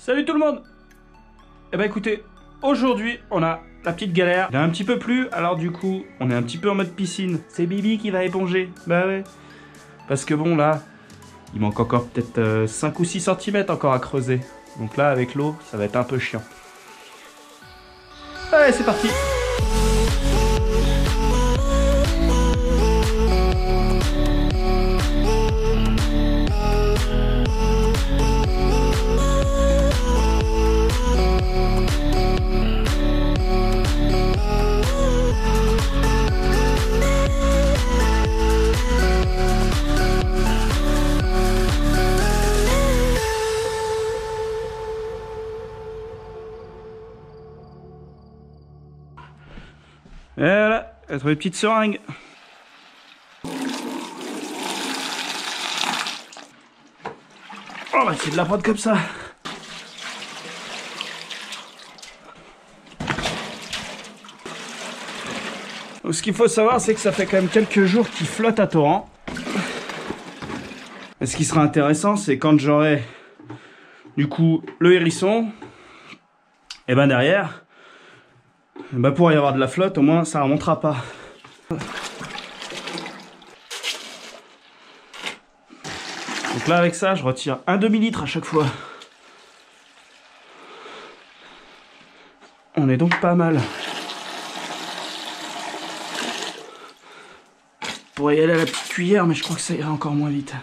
Salut tout le monde. Eh ben écoutez, aujourd'hui on a la petite galère. Il a un petit peu plu, alors du coup on est un petit peu en mode piscine. C'est Bibi qui va éponger. Bah ouais. Parce que bon là, il manque encore peut-être 5 ou 6 cm encore à creuser. Donc là avec l'eau, ça va être un peu chiant. Allez, c'est parti. Et voilà, elle a trouvé une petite seringue. On va essayer de la prendre comme ça. Donc, ce qu'il faut savoir, c'est que ça fait quand même quelques jours qu'il flotte à torrent. Et ce qui sera intéressant, c'est quand j'aurai du coup le hérisson, et ben derrière, bah pour y avoir de la flotte, au moins ça remontera pas. Donc là avec ça, je retire un demi-litre à chaque fois. On est donc pas mal. On pourrait y aller à la petite cuillère, mais je crois que ça ira encore moins vite.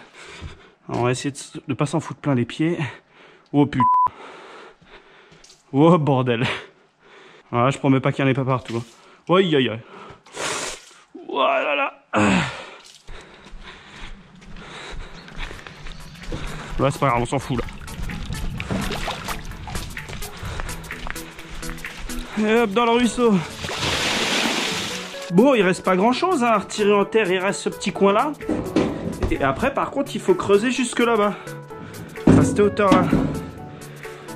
Alors on va essayer de pas s'en foutre plein les pieds. Oh putain. Oh bordel. Ah, je promets pas qu'il n'y en ait pas partout. Hein. Aïe aïe aïe. Oh là là. Ouais, c'est pas grave, on s'en fout là. Et hop, dans le ruisseau. Bon, il reste pas grand chose hein, à retirer en terre, il reste ce petit coin là. Et après, par contre, il faut creuser jusque là-bas. À cette hauteur là.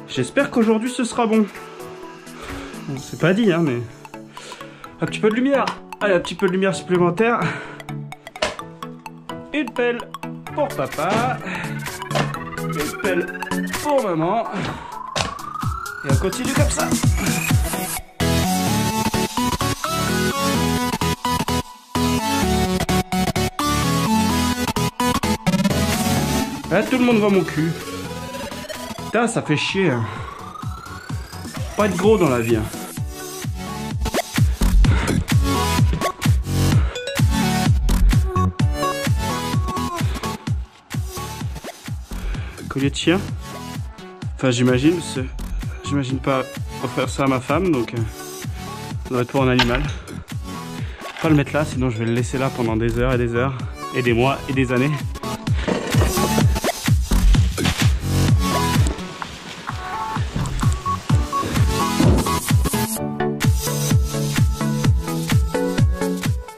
J'espère qu'aujourd'hui ce sera bon. Bon, c'est pas dit, hein, mais... Un petit peu de lumière. Allez, un petit peu de lumière supplémentaire. Une pelle pour papa. Une pelle pour maman. Et on continue comme ça. Là, tout le monde voit mon cul. Putain, ça fait chier. Hein. Pas être gros dans la vie. Hein. Collier de chien. Enfin, j'imagine pas offrir ça à ma femme, donc ça doit être pour un animal. Pas le mettre là, sinon je vais le laisser là pendant des heures, et des mois et des années.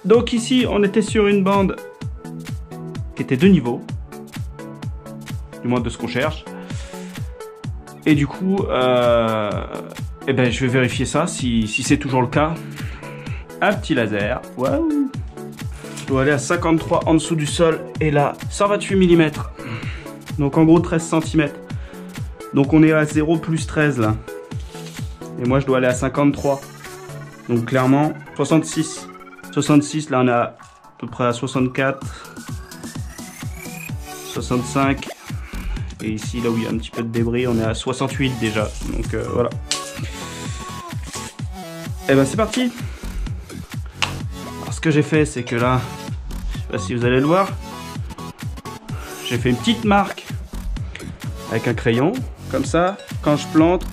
Donc ici, on était sur une bande qui était de niveau, du moins de ce qu'on cherche. Et du coup, eh ben, je vais vérifier ça, si c'est toujours le cas. Un petit laser, waouh. Je dois aller à 53 en dessous du sol, et là, 128 mm. Donc en gros 13 cm. Donc on est à 0 plus 13 là. Et moi je dois aller à 53. Donc clairement, 66. 66, là on est à peu près à 64, 65, et ici là où il y a un petit peu de débris on est à 68 déjà, donc voilà. Et ben c'est parti. Alors ce que j'ai fait c'est que là, je sais pas si vous allez le voir, j'ai fait une petite marque avec un crayon, comme ça, quand je plante,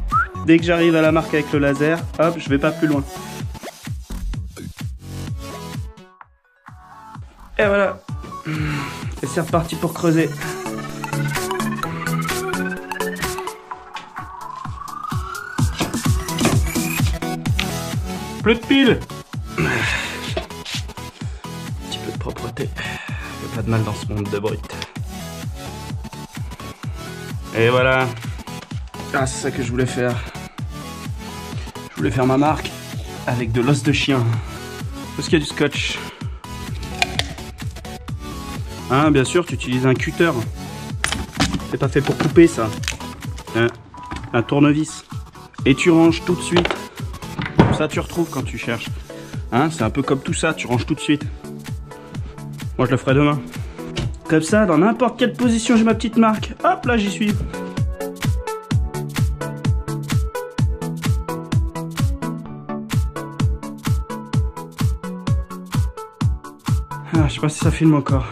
dès que j'arrive à la marque avec le laser, hop, je vais pas plus loin. Et voilà. Et c'est reparti pour creuser. Plus de piles. Un petit peu de propreté. Il n'y a pas de mal dans ce monde de brut. Et voilà. Ah, c'est ça que je voulais faire. Je voulais faire ma marque avec de l'os de chien. Parce qu'il y a du scotch. Hein, bien sûr, tu utilises un cutter. C'est pas fait pour couper ça. Hein. un tournevis. Et tu ranges tout de suite. Comme ça tu retrouves quand tu cherches. Hein, c'est un peu comme tout ça, tu ranges tout de suite. Moi je le ferai demain. Comme ça, dans n'importe quelle position j'ai ma petite marque. Hop là, j'y suis. Ah, je sais pas si ça filme encore.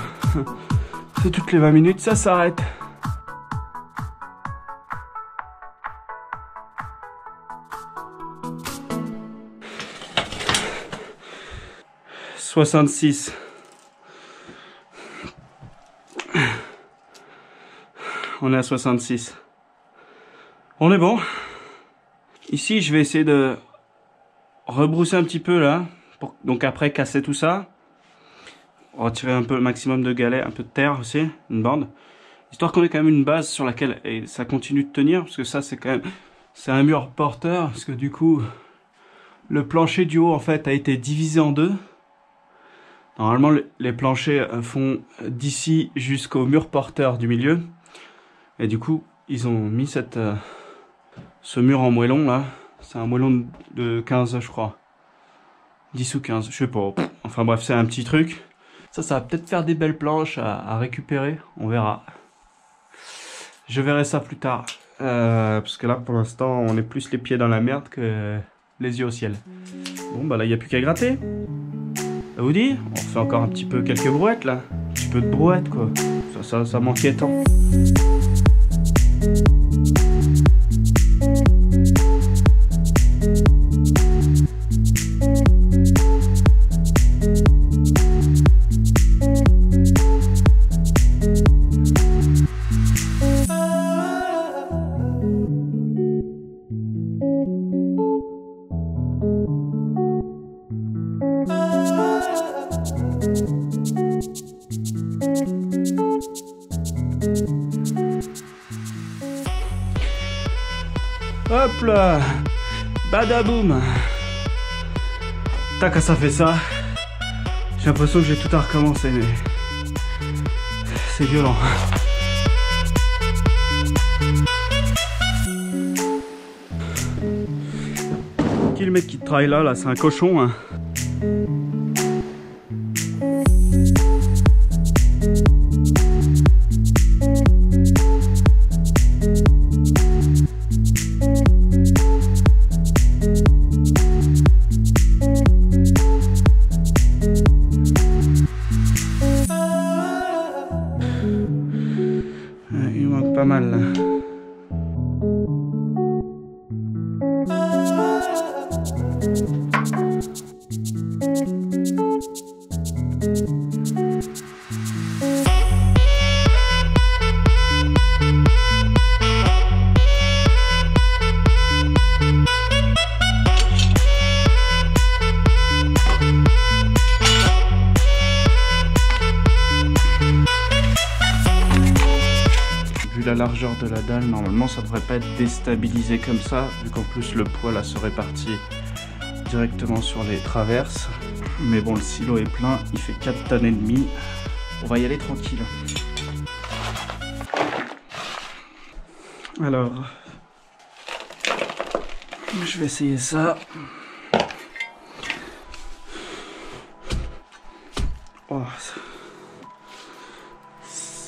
C'est toutes les 20 minutes, ça s'arrête. « 66. On est à 66. On est bon. Ici, je vais essayer de rebrousser un petit peu là. Donc après, casser tout ça. Retirer un peu le maximum de galets, un peu de terre aussi, une bande. Histoire qu'on ait quand même une base sur laquelle et ça continue de tenir. Parce que ça, c'est quand même... C'est un mur porteur. Parce que du coup, le plancher du haut, en fait, a été divisé en deux. Normalement, les planchers font d'ici jusqu'au mur porteur du milieu. Et du coup, ils ont mis ce mur en moellon là. C'est un moellon de 15, je crois. 10 ou 15, je sais pas. Enfin bref, c'est un petit truc. Ça va peut-être faire des belles planches à récupérer. On verra. Je verrai ça plus tard. Parce que là, pour l'instant, on est plus les pieds dans la merde que les yeux au ciel. Bon, bah là, il n'y a plus qu'à gratter. Ça vous dit? On fait encore un petit peu quelques brouettes là. Un petit peu de brouettes quoi. Ça manquait tant. Hop là, badaboum. Tac, ça fait ça. J'ai l'impression que j'ai tout à recommencer, mais c'est violent. Qui le mec qui travaille là, c'est un cochon. Hein. Il manque pas mal là. La largeur de la dalle, normalement ça devrait pas être déstabilisé comme ça, vu qu'en plus le poids là se répartit directement sur les traverses. Mais bon, le silo est plein, il fait 4 tonnes et demie. On va y aller tranquille. Alors, je vais essayer ça. Oh,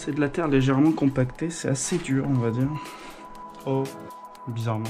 c'est de la terre légèrement compactée, c'est assez dur on va dire. Oh, bizarrement.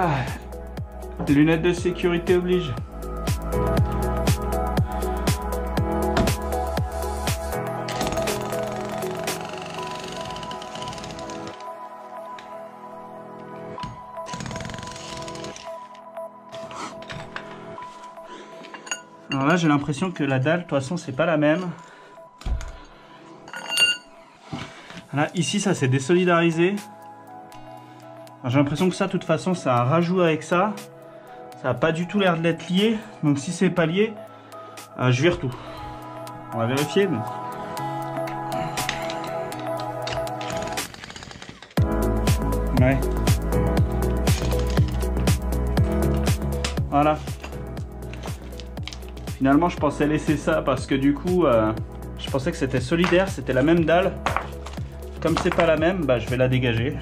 Ah, lunettes de sécurité oblige. Alors là, j'ai l'impression que la dalle, de toute façon, c'est pas la même. Là, ici, ça s'est désolidarisé. J'ai l'impression que ça, de toute façon, c'est un rajout avec ça. Ça n'a pas du tout l'air de l'être lié. Donc si c'est pas lié, je vire tout. On va vérifier. Mais... ouais. Voilà. Finalement, je pensais laisser ça parce que du coup, je pensais que c'était solidaire, c'était la même dalle. Comme c'est pas la même, bah, je vais la dégager.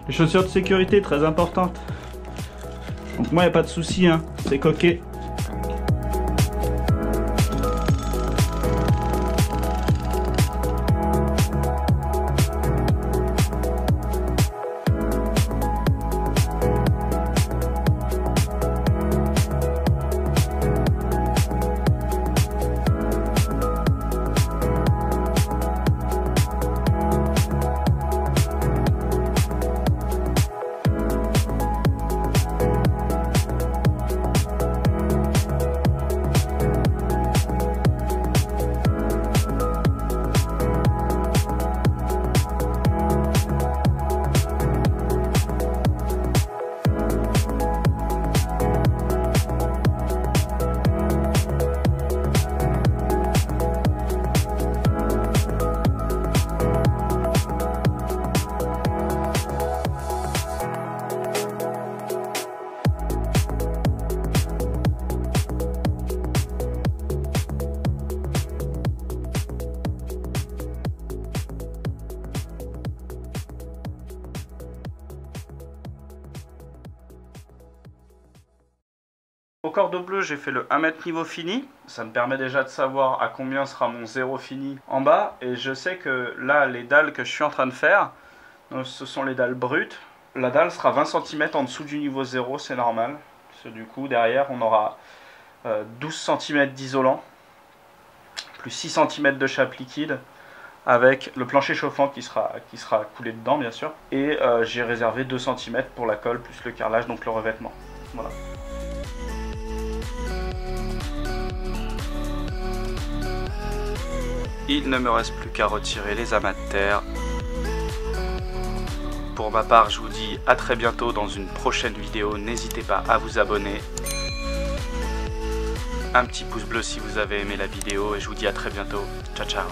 Les chaussures de sécurité, très importantes. Donc moi, il n'y a pas de souci, hein. C'est coquet. Au cordon bleu, j'ai fait le 1 mètre niveau fini. Ça me permet déjà de savoir à combien sera mon 0 fini en bas. Et je sais que là, les dalles que je suis en train de faire, ce sont les dalles brutes. La dalle sera 20 cm en dessous du niveau 0, c'est normal. Parce que du coup, derrière, on aura 12 cm d'isolant, plus 6 cm de chape liquide, avec le plancher chauffant qui sera coulé dedans, bien sûr. Et j'ai réservé 2 cm pour la colle, plus le carrelage, donc le revêtement. Voilà. Il ne me reste plus qu'à retirer les amas de terre. Pour ma part, je vous dis à très bientôt dans une prochaine vidéo. N'hésitez pas à vous abonner. Un petit pouce bleu si vous avez aimé la vidéo et je vous dis à très bientôt. Ciao, ciao.